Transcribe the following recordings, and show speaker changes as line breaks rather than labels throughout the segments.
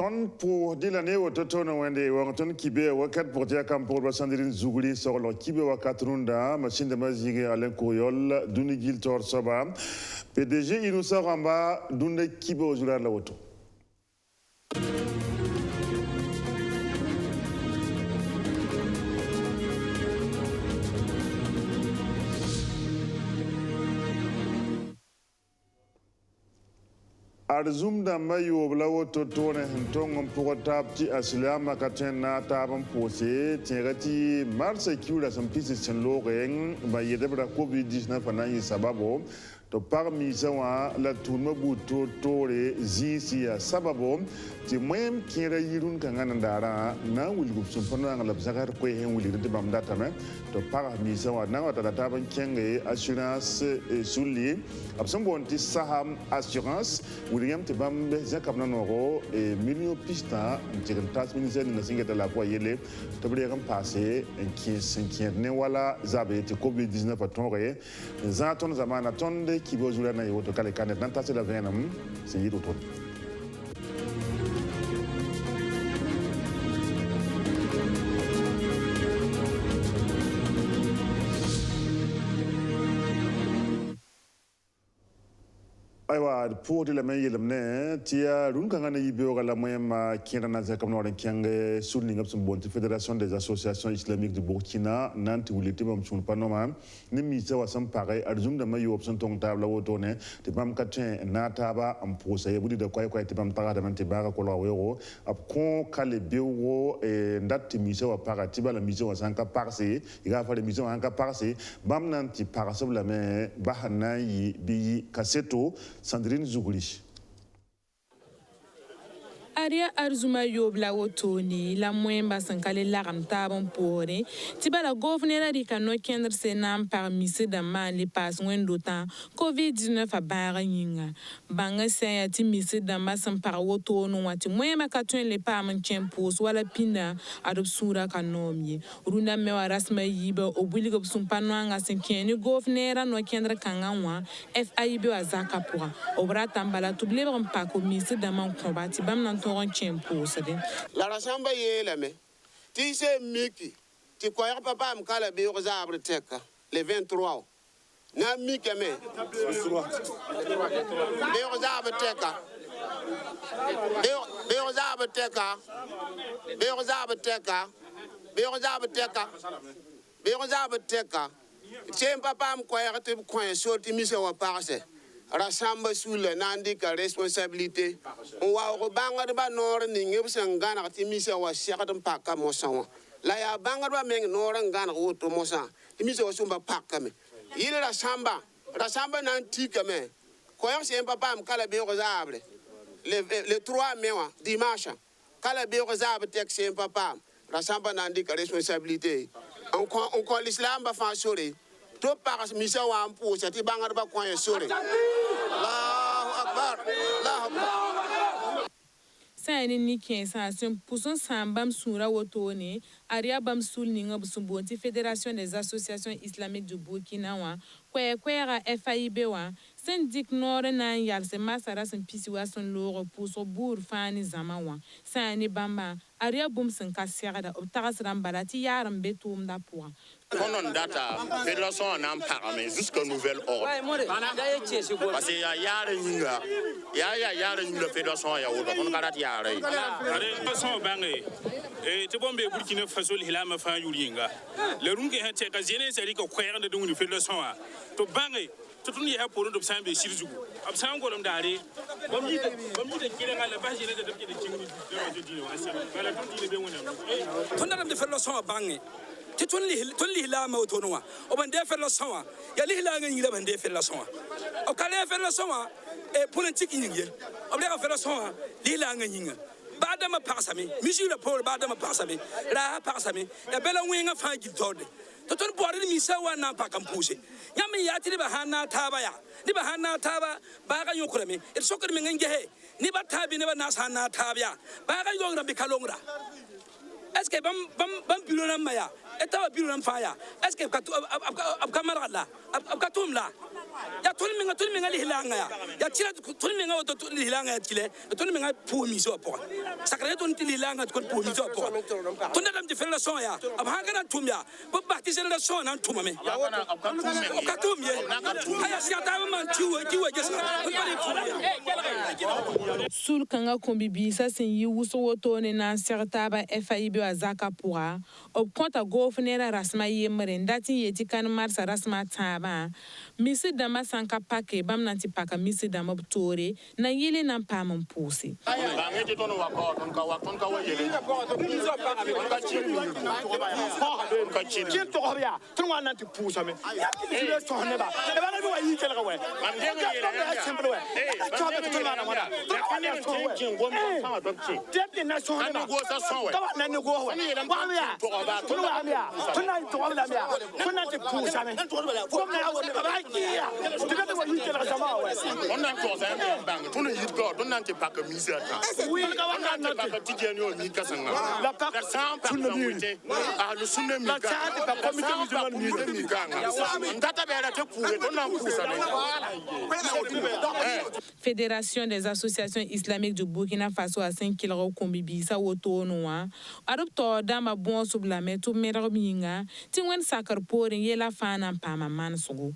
Ton pour dilane wototono wende wanton kibe wakat pour dia kam pour basandirin zuguli solo kibe wakatrunda machine de mazige alen koyol duni giltor soba PDG Inoussa Ramba dunde kibe ozula la woto. Arzum da mayo blawo totone hentong pour tapti aslama katena tabam posé tirati marse kiula son pisi sen loreng ba yedebra covid-19 anani sababo to parmi sawa la tourma buto tore zisi ya sababo ti moyem kira yirun kangana ndara na wulgup sun fana ngala zakar ko hen wuli de bam data me to parmi sawa na wata data ban kenge assurance sulli abson bonti saham assurance William te bam zakap na noro e million pista tigan tas ministère na singeta la voie yele to bre kam passé en 15 ne wala zabe te covid-19 atonre za ton zamana tonde qui veut jouer na yoto kale kanet nan tasse la venam c'est yito ton aywa pour de la meilleure lemne tia run kanga na yibe la moyema kirana za kamno ren kyange sulni ngap sun bonti fédération des associations islamiques de Burkina nanti wulite bam sun panoma ni mi sa wasam pare arzum da mayo option tong tabla wotone te bam katin na taba am posa yebudi da kwai te bam taga da mante bara ko lawo ap kon kale bewo e ndatti mi sa wa para tiba la mi sa wa sanka parse iga fa de mi sa wa sanka parse bam nanti para sabla me bahana yi bi kaseto Sandrine Zougouli.
Aria Arzuma Yobla Wotoni, la Mwemba Sankale Laram Tabon Pore, Tibala Governor Rika no Kendr Senam parmi Sedaman les passes d'autant Covid-19 à Baranyinga. Banga Saya Timisi Damasam Parawoto no Wati Mwema Katun les Parman Champos, Wala Pina, Adopsura Kanomi, Runda Mewa Rasma Yiba, Obulig of Sumpanwanga Senkiani, Governor no Kendra Kangawa, FIB Azakapura, Obratambala to Bleber Pako Misi Daman Kombati Bam
La rassemble est là, mais tu sais, Mickey, tu crois que papa me cale bien aux arbres teka, les 23. N'a Mickey, mais bien aux arbres teka, bien aux arbres teka, bien aux arbres teka, bien aux arbres teka, bien aux arbres teka. Tiens, papa me croit que tu crois sorti mise au parcelle. Rassemble sous le nandika responsabilité. On va rebanga de banor n'ingé sangana timisa wa siakam paka mosawa. La ya banga ba meng norangana auto mosa. Timisa wa sumba paka me. Il rassemble nantika me. Quoi c'est un papa am kala be rosable. Le 3 mai dimanche. Kala be rosable tek c'est un papa. Rassemble nandika responsabilité. On l'islam ba fa sori. Tout par misa wa ampo c'est banga ba coin sori.
Sani ni sensation pouson sambam sura wotone aria bam sul ninga busumbonti Fédération des associations islamiques du Burkina wa kwera FIB wa syndic nore na yalse masara sen pisiwa son loro puso bur fani zamawa sani bamba aria bum sen kasiada obtagasram balati yaram betum da pour
Pendant data, fédération en a parlé jusqu'à nouvel ordre. Parce qu'il y a une fédération à Yaoundé, on a dit à
Fédération Bangé, et tu bombe Burkina Faso, il a ma femme Yulinga. Le Runga a été casé, c'est que quoi de une fédération. To Bangé, tout le monde a pour nous d'observer Sirzu. Observe comme d'aller, comme il est à la base de
la Tuli la mautonwa, au bande faire la soin, Yali la gagne la bande faire la soin. Au calais faire la soin, et politique iningé, au l'air faire la soin, l'ila gagne. Badama parsami, Monsieur le Paul Badama parsami, la parsami, la belle wing of Fangy Todd. Toton boire de Missa wana pa campuse. Yami yati de Bahana Tabaya, de Bahana Taba, Baga Yokrami, it's so good Menge, Niba Tabi never Nasana Tabia, Baga Yogra Bicalongra. Est-ce que Bam Pilona Maya, et our Pilon fire? Est-ce que Abkamarala, Abkatumla, ya tol minga lihilanga ya tila tol minga o to lihilanga ya tile tol minga pu mi so po sakre ton lihilanga to pu mi so po ton da dam fela so ya ab hangana tumya ba baptiser la so nan tumame o ka tumye aya sia ta man tiwe gesa
sul kanga kombibi sa sin yi wuso woto ne na sertaba FIB wa zaka pura ob konta governera rasma yemre ndati yeti kan marsa rasma taba misi dama sanka pake bam nanti paka misi dama tore na yele nan pamon pusi
bangeje tono wako ton ka wayele ka chi
Kim to hobya tun wannan ti pusa me ya ki le so ne ba e ba na wa yi kele ga we
mam de ngere
simple we to be to na wala de na so ne ba ka na ne go wa ba ya tun wa ya tun na to wa ya tun na ti pusa me ko na wa ba ya ti be wa yi kele ga sama we
on nan to sa bang tun yi go don nan ti pak misi ata
oui ka wa na
pak ti je ni o mi kasanga
la pak
tun bi ah le sunne mi ka
pa comité musulman
mi ka ndata be ra te kuwe don nan pusa ne
Fédération des associations islamiques du Burkina Faso a 5 kilo kombibi sa woto noa adopto dama bon sublame to mera minga tingwen sakar porin yela fana pama man sugu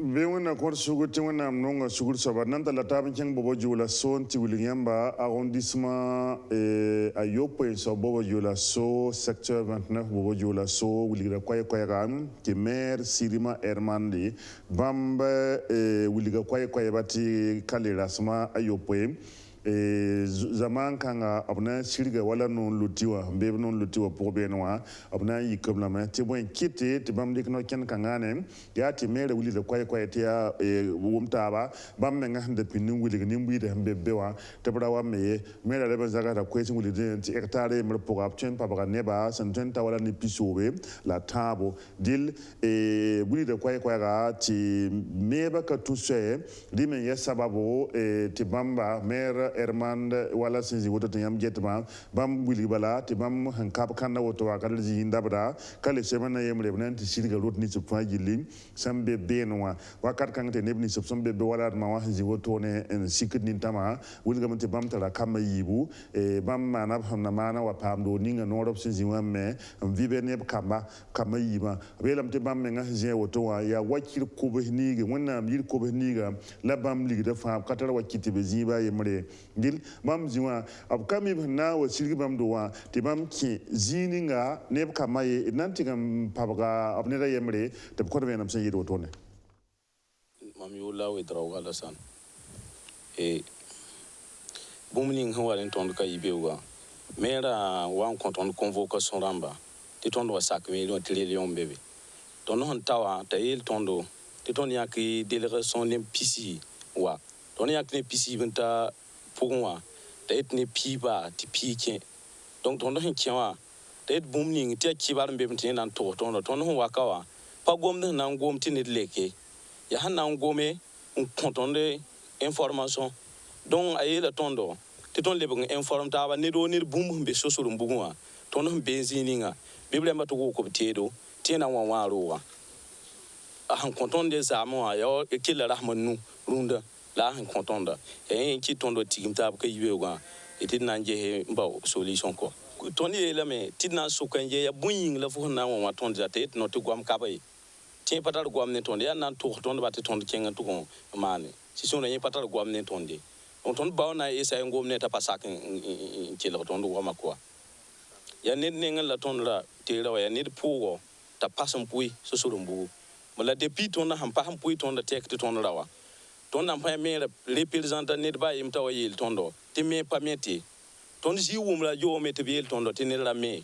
Bewena kor sugu tingwana mnonga sugur sabar nanta la tabin chang bobo jula son ti Williamba arrondissement ayopo so bobo jula so secteur 29 bobo jula so wiliga kwaya ram ke maire Sirima Hermandi bamba wiliga kwaya bati kale rasma ayopo zaman kanga abna shirga wala non lutiwa mbebe non lutiwa pour benwa abna yikom la ma te bon kite te bam dik no ken kanga ne ya ti mere wuli de kwaya te ya wumta bam me nga hande pinin wuli ni mbi de mbebe wa te bra wa me mere le bazaga da kwesi wuli de ti hectare mer pour apchen pa ba ne ba santen ta wala ni pisobe la tabo dil wuli de kwaya ga ti meba ka tuse di men ya sababu ti bamba mere Hermand wala sinzi woto yam jetma bam wili bala te bam hankap kanna woto wa kala ji ndabra kala semana yemre bnan ti sirga rot ni su fa jili sambe benwa wakat kan te nebni su sambe be wala ma wa ji woto ne en sikit ni tama wili gam te bam tala kama yibu bam mana hamna mana wa pamdo ninga norop sinzi wa me vibe ne kama yiba belam te bam nga je woto wa ya wakir ko be niga wonna mir ko be niga la bam ligi da fa katar wakiti be ziba yemre dil bam ziwa ab kami na wa sirgi bam dowa te bam ki zininga ne ka maye nanti gam pabaga abne da yemre te ko be nam sen yido to ne
mam yola we draw gala san bumning hawalen ton ka yibewa mera wan konton convocation ramba te ton do sak million trillion bebe ton hon tawa ta yel tondo te ton yaki délégation nem pisi wa ton yak ne pisi benta pugwa ta etne piba ti pike donc ton do hinkiwa ta et bumning te kibar mbebe tin nan to ton hon wakawa pa gom nan gom tin leke ya hanan gome un kontonde information donc ayela tondo te ton lebeng inform taba ne do nir bum be sosoro mbugwa ton benzininga bible mba to ko tedo tena wa warowa han kontonde zamo ya ekila rahmanu runda la han kontonda e ki tondo tigim tab ka yiwega etin nanje mba solution ko toni ele me tinna sukanje ya bunying la fu na wa tonda te no to gwam kabay tin patar gwam ne tonde ya nan to tonde batte tonde kenga to ko mane si sona yin patar gwam ne tonde on ton baw na esa ngom ne ta pasak ci la tonde gwam ko ya ne ngal la tonde la te la ya ne pugo ta pasam pui so surumbu mala depuis ton na ham pa ham pui tonde tek te tonde rawa ton na pa me représente ne ba yim taw yel tondo te me pa meti ton ji wum la yo me te yel tondo te ne la me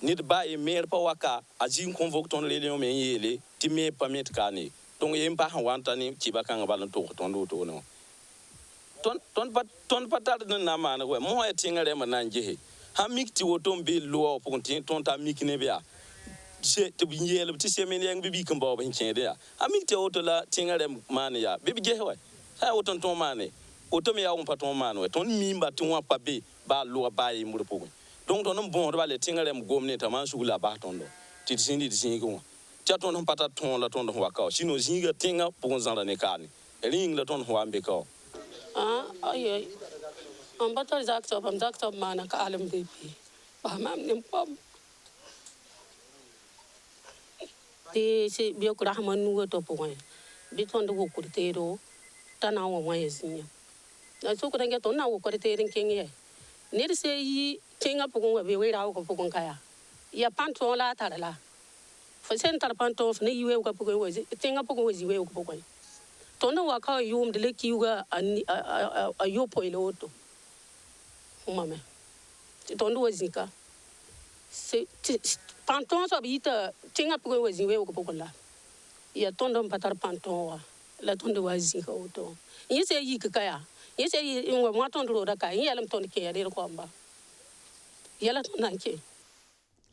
nid ba e mer pa waka azin convoque ton le lion men yele ti me permit kani donc yem pa wanta ni ki ba kan balan to to no ton patar na mana we mo e tingare ma nanje ha mikti woton be lo po ton ta mikne bia je te yele ti semen yang bibi kan ba ban chen dia ha mikti woto la tingare mana ya bibi je we ha woton ton mane woto me ya on paton mane we ton mimba ti wa pa be ba lo ba e mur po donc ton bon ba le tingare m gomne ta man sugula ba tondo ti sindi ti singo tɩ tõnd sẽn pa tar tõog la tõnd sẽn wa kao sɩno zĩiga tẽngã pʋgẽ zãra ne kaane rĩng la tõnd sẽn wa n be kao
Ay, am batar zakta mana ka alam depi. Paham nem pam. Te se biyo kura hamanu ga topo wa. Biton do ko te ro tana wa wa yesinya. Na so ko dange to na ko te rin kenye. Ne de se yi tenga pugun wa be we rawo ko pugun kaya. Ya panto la tarala. Fa sen tar panto ne yiwe ko pugun wa tenga pugun wa yiwe ko pugun. Tona wa ka yum de le kiuga a yo poilo to mame tondo wazika se panton so bita tinga pugo waziwe ko pokola ya tondo patar panton wa la tondo wazika oto yese yi kaya yese yi ngwa ma tondo da ka yelam tondo ke ya de ko amba yala tonanke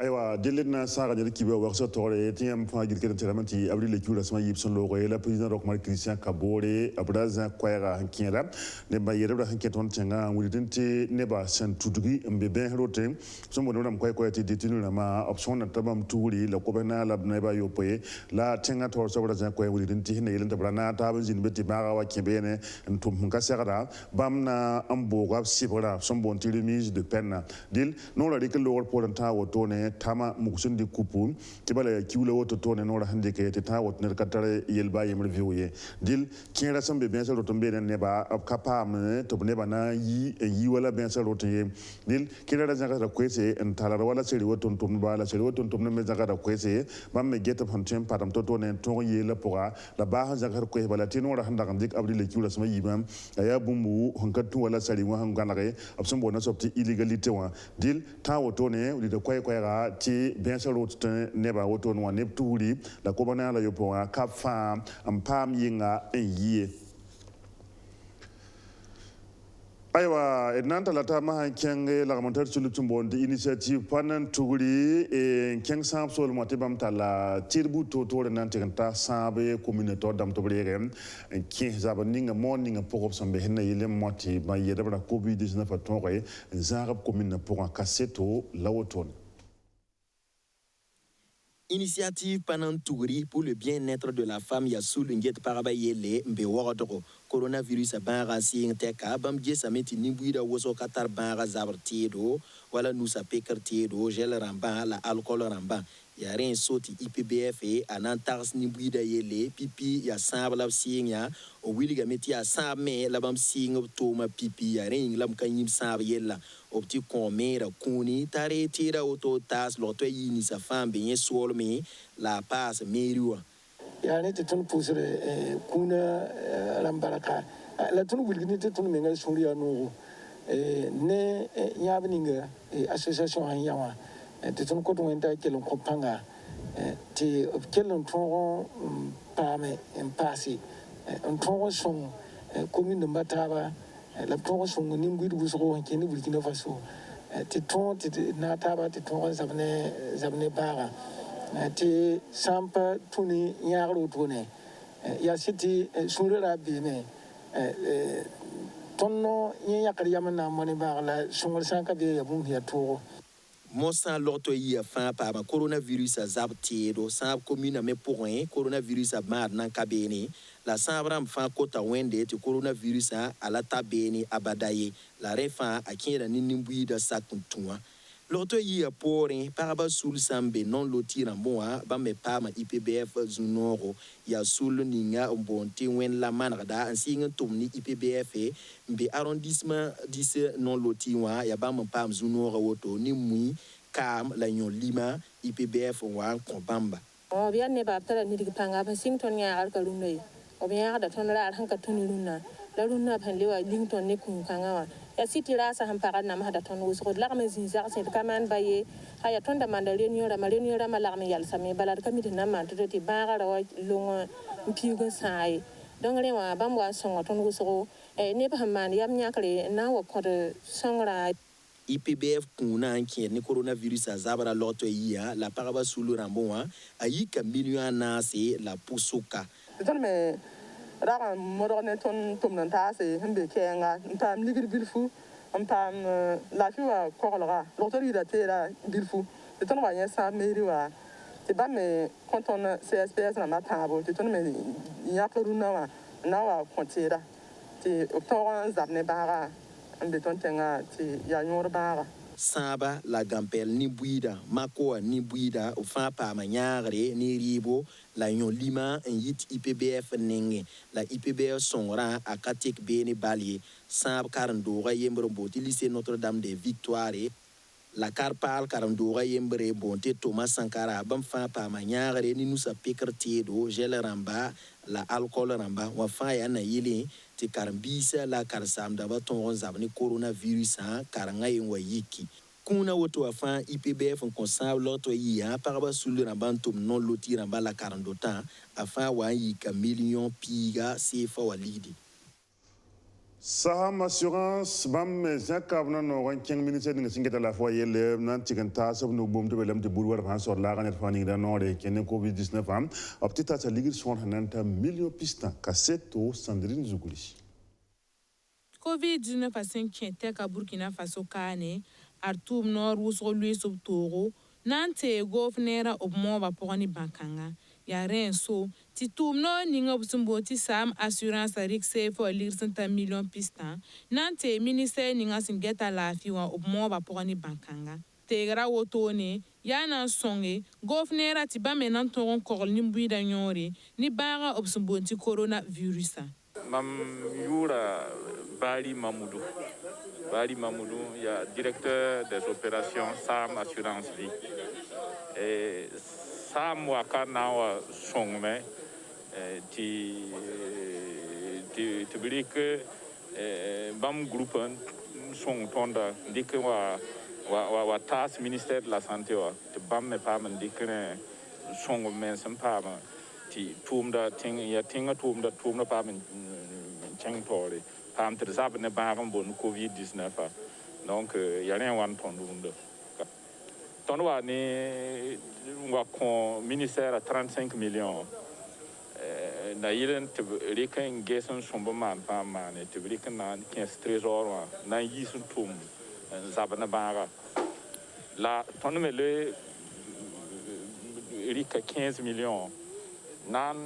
aywa dilina saga nyel kibe waxo tore tiam fa gil ken telamati abri le kula sama yibson logo la président rok mar Christian Kabore abraza kwaira hankira ne ba yere hanke ton tenga wulidinte ne ba san tudugi mbe ben rote so mo dum kwai kwai ti ditinu na ma option na tabam turi la ko bana la ne ba yopoe la tenga tor so braza kwai wulidinte ne yelenta brana tabam jin beti ba wa kebe ne ntum ka segada bam na amboga sibra so bon ti remise de peine dil non la dikel lor polanta woto ne tama mukusundi kupu tibala ya kiwula woto tone nora hande ke te ta wot ner katare yelba yemre viwoye dil kinra sambe bien salo tombe ne ba kapa me to ne ba na yi wala bien salo to ye dil kinra da zaka kwese en talara wala seri woto tom ba la seri woto tom ne me zaka da kwese ba me geta fontem patam to ne to ye la pora la ba zaka ko bala tinora handa kan dik abri le kiwula sama yibam ya bumbu hankatu wala seri wa hanganare absum bona sopti illegalité wa dil ta woto ne uli de kwai kwai ti bien sûr autre neba auto no ne turi la ko bana la yopo ka fam am pam yinga enye aywa enanta la ta ma kenge la montar sulu tumbo de initiative panan turi e keng sam sol mo tebam tala tirbu to to nan tiranta sabe communauté dam to brere ken zaba ninga morning pour sambe henna yele moti ba yeda bra covid-19 atonre zarab commune pour un casseto la automne.
Initiative Panantouri pour le bien-être de la femme Yasoul Nguet Parabayele Mbeworodoro. Coronavirus a banra sing teka bam sameti nimbuida woso katar banra zabertiedo wala nusa pekertiedo gel ramba la alcool ramba ya ren soti IPBF e anantars nimbuida yele pipi ya sabla sing ya o wiliga meti ya sabe la bam sing toma pipi ya ren lam kanyim sabe yella opti komera kuni tare tira auto tas loto yini sa femme bien solme la passe meriwa
yani te tun pusre kuna lambaraka la tun bulgini te tun menga suriya no ne nyabninga association han yawa te tun ko tun enta kelon kopanga te kelon tron pame en passé on tron son commune de Mataba la tron son nimbudu busoko keni Burkina Faso te tron te nataba te tron zabne bara te sampa tuni nyagro tune ya siti surera bime tonno nyakari yamana moni bagla sungol sanka be ya bum ya to
Mossa l'auto y a fin par un coronavirus à zabtiero, sab commune mais pour un coronavirus à mar nan kabeni, la sabram fin kota wende te coronavirus à la tabeni abadaye, la refa à qui la nimbui de sakuntua. L'auto y a pour un paraba sul sambe non lotir en bois, ba me pama IPBF zunoro, ya sul ninga bonte wen la manrada, ainsi un tomni IPBF, be arrondissement 10 non lotiwa, ya ba me pam zunoro woto ni mui, kam la nyon lima, IPBF wan kombamba.
O bien ne ba tara ni panga ba sington ya al kalunai. O bien da tonra hanka tunuluna. La luna panlewa lington ne kun kangawa. Ya siti rasa hampara na mahada ton usro larme zinzar se kaman baye haya tonda mandaleni rama larme yal same balad kamiti na man toti bara wa longo mpiugo sai dongre wa bamwa songo ton usro ne ba man yam nyakre na wa kod songra
IPBF kuna anki ni coronavirus azabara loto iya la paraba sulu ramboa ayika million na se la pusuka
ton me raga modone ton tumnan tase hembe kenga tam ligir bilfu tam la fiwa korolga docteur ida tera bilfu ton wa yesa meri wa tɩ ba me kõ tõnd CSPS rãmbã tãabo tɩ tõnd me yãk rũnã wã na wa kõ teera tɩ b tõog n zab ne bãaga n be tõnd tẽngã tɩ yaa yõor bãaga
sãaba la gampɛl ni buida makoa ni buida o fãa paama yãagre ne rɩɩbo la yõ lima n yit IPBF nengẽ la IPBF sõngrã a ka tek beene bal ye sãab karen-doogã yembr n boond tɩ lycée Notre-Dame de Victoire la karpaal karen-doogã yembre boond tɩ Thomas Sankara bãmb fãa paama yãagre ne nusa pekr teedo gɛl rãmba la alcool rãmba wã fãa yaa na yɩlẽ tɩ karen-biisã la karen-saamdãmbã tõog n zab ne coronavirusã karengã yen wa yiki kũuna woto wã fãa IPBF n kõ sãab logtɩ wã yɩɩ pagba sul rãmbã n tʋm non-loti rãmbã la karen-dotã a fãa wa n yika million piiga CFA wa ligdi
Saham Assurance bam zaka bna no wan keng ministère ni singeta la fois yele nan tiken ta sab no bom to belam te bulwar han sor la ganet fani da no de ken covid 19 am optita sa ligir son hananta million pista cassette Sandrine Zuguli
covid 19 asen kente ka Burkina Faso kane artum nor wusgo luis ob togo nante governera ob moba poni bankanga ya renso ti tum no ninga busumbo ti Sam Assurance rik sefo lir santa million pista nante ministère ninga singeta la fiwa ob moba poni bankanga tegra wotone yana songe governera ti ba menan togon kogol nimbuida nyori ni baga ob sumbo ti coronavirus
mam yura Bali Mamoudou ya directeur des opérations Sam Assurance Vie et Sam wakana wa songme ti brik bam groupe song tonda dik wa tas ministère de la santé wa te bam me pam dik ne song men sam pam ti tumda ting ya tinga tumda pam chang tori pam te zab ne bagam bon covid 19 donc ya rien wan tondunda ton wa ni wa kon ministère à 35 millions na yilen te riken gesen sombo man pa man te riken na 15 trésor wa na yisun tum zabana baga la ton me le rika 15 millions nan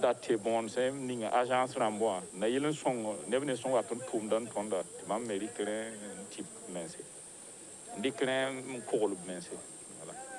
daté bon c'est ning agence ramboa na yilen songo nebne songo ton tum dan tonda mam mériterait type mense dikren ko mense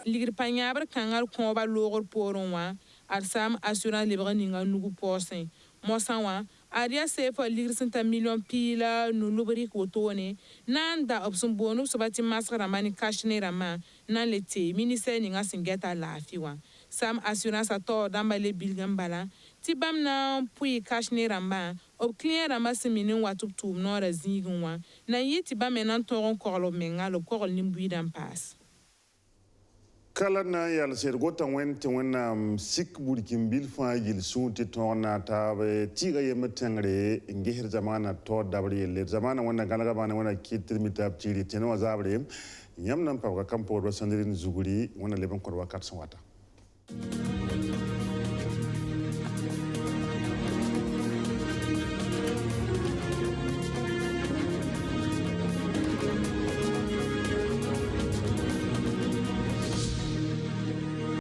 ligir panyabar kangal ko ba logor poron wa Sam Assurance lebra ninga nugu posen mosan wa aria sefo ligir santa million pila no lobri ko tone nanda opsun bonu sobati masra mani kashne rama nan lete ministère ninga singeta lafi wa Sam Assurance ato damba le bilgambala tibam na pui kashne rama ob client rama seminin watup tum no razingun wa na yiti ba menan toron korlo menga lo korol nimbuidan pass
kala na yal ser gota wente wena sik burkin bil fa yil sunti tona ta be tiga yema tengre ngehir zamana to dabri le zamana wona galaga bana wona kitir mitap tiri teno wazabre yam nan pa ka kampo do Sandrine Zuguri wona leben korwa 400 wata